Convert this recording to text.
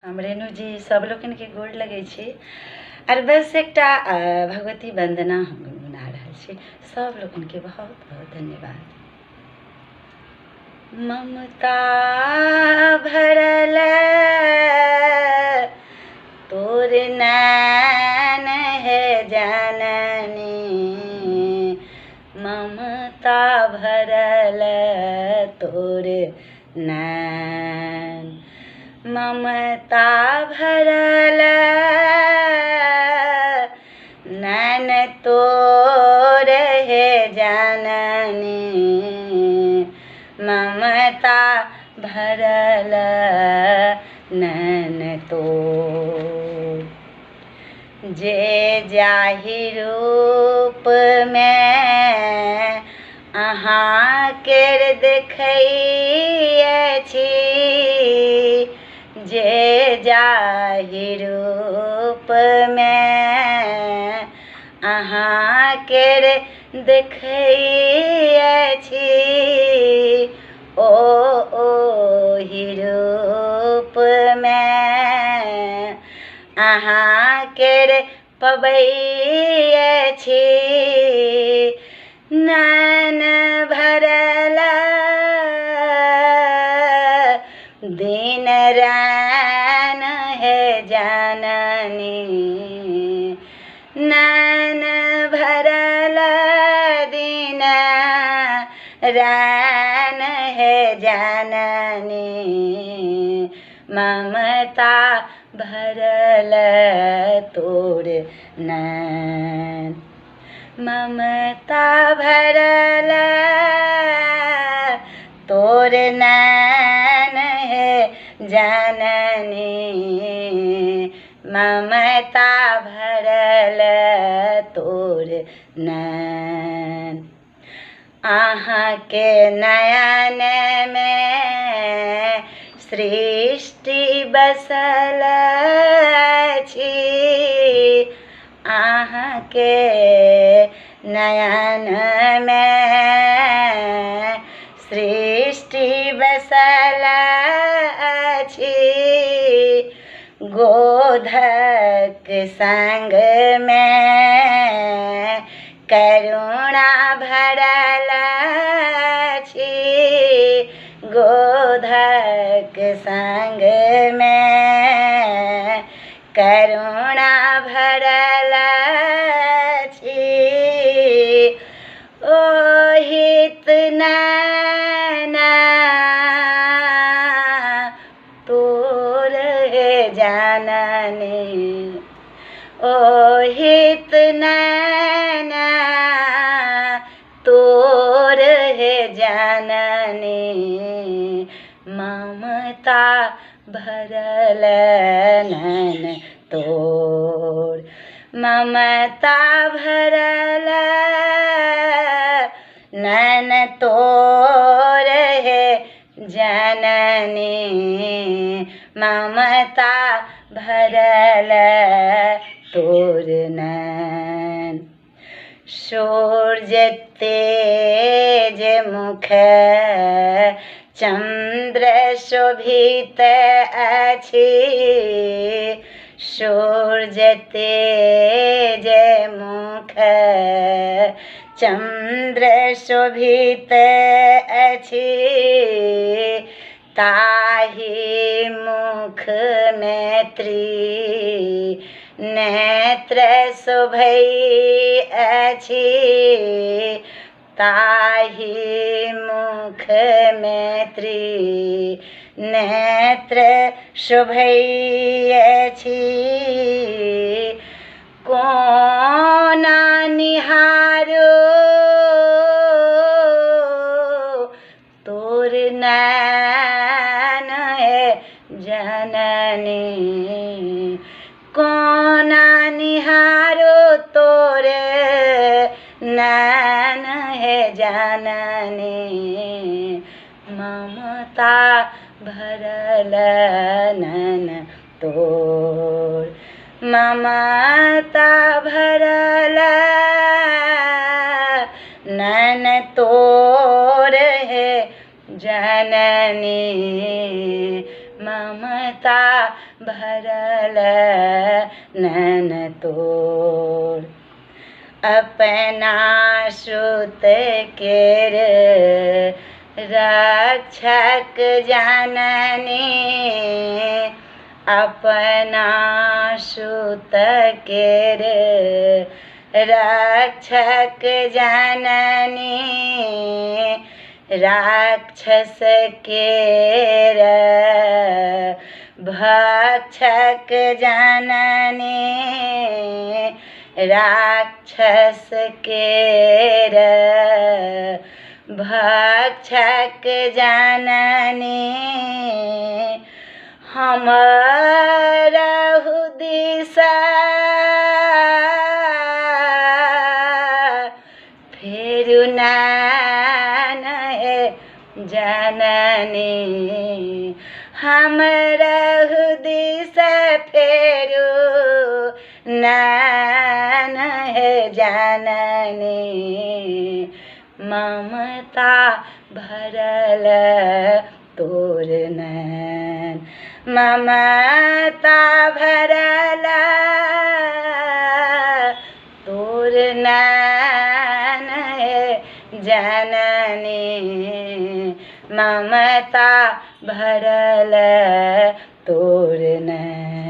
हम रेणु जी सब लोगन के गोड़ लगै छी और बस एकटा भगवती वंदना हम गुनगुना रहल छी। सब लोगन के बहुत बहुत धन्यवाद। ममता भरल तोर नैन है जननी, ममता भरल तोर नैन, ममता भरल नैन तोर है जननी, ममता भरल नैन तोर। जे जाहि रूप में अहाँ केर देखै छी, जे जाहि रूप में अहाँ केर देखै छी, ओहि रूप में अहाँ केर पबै छी। नैन भरल दिन रैन है जननी, नैन भरल दिन रैन है जननी, ममता भरल तोर नैन, ममता भरल तोर नैन है जननी, ममता भरल तोर नैन। अहाँ के नयन में सृष्टि बसल अछि, अहाँ के नयन में सृष्टि बसल अछि, गोधक संग में करुणा भरल अछि, गोधक संग में करुणा भरल अछि, ओहित नैन तोर है जननी, ओहित नैन तोर है जननी, ममता भरल नैन तोर, ममता भरल नैन तोर है जननी, ममता भरल तोर नैन। सूर्य तेज मुख चंद्र शोभित अछि, सूर्य तेज मुख चंद्र शोभित अछि, ताहि मुख में त्रिनेत्र शोभै अछि, ताहि मुख में त्रिनेत्र शोभै अछि, कोना निहारो तोर नैन है जननी, कोना निहारो तोर नैन है जननी, ममता भरल नैन तोर, ममता भरल नैन तोर है जननी, ममता भरल नैन तोर। अपना सुत केर रक्षक जननी, अपना सुत केर रक्षक जननी, राक्षस केर भक्षक जननी, राक्षस केर भक्षक जननी। हमरहु दिशा फेरु नैन हे जननी, हमरहु दिशा फेरु नैन हे जननी। ममता भरल तोर नैन, ममता भरल तोर नैन हे जननी, ममता भरल तोर नैन।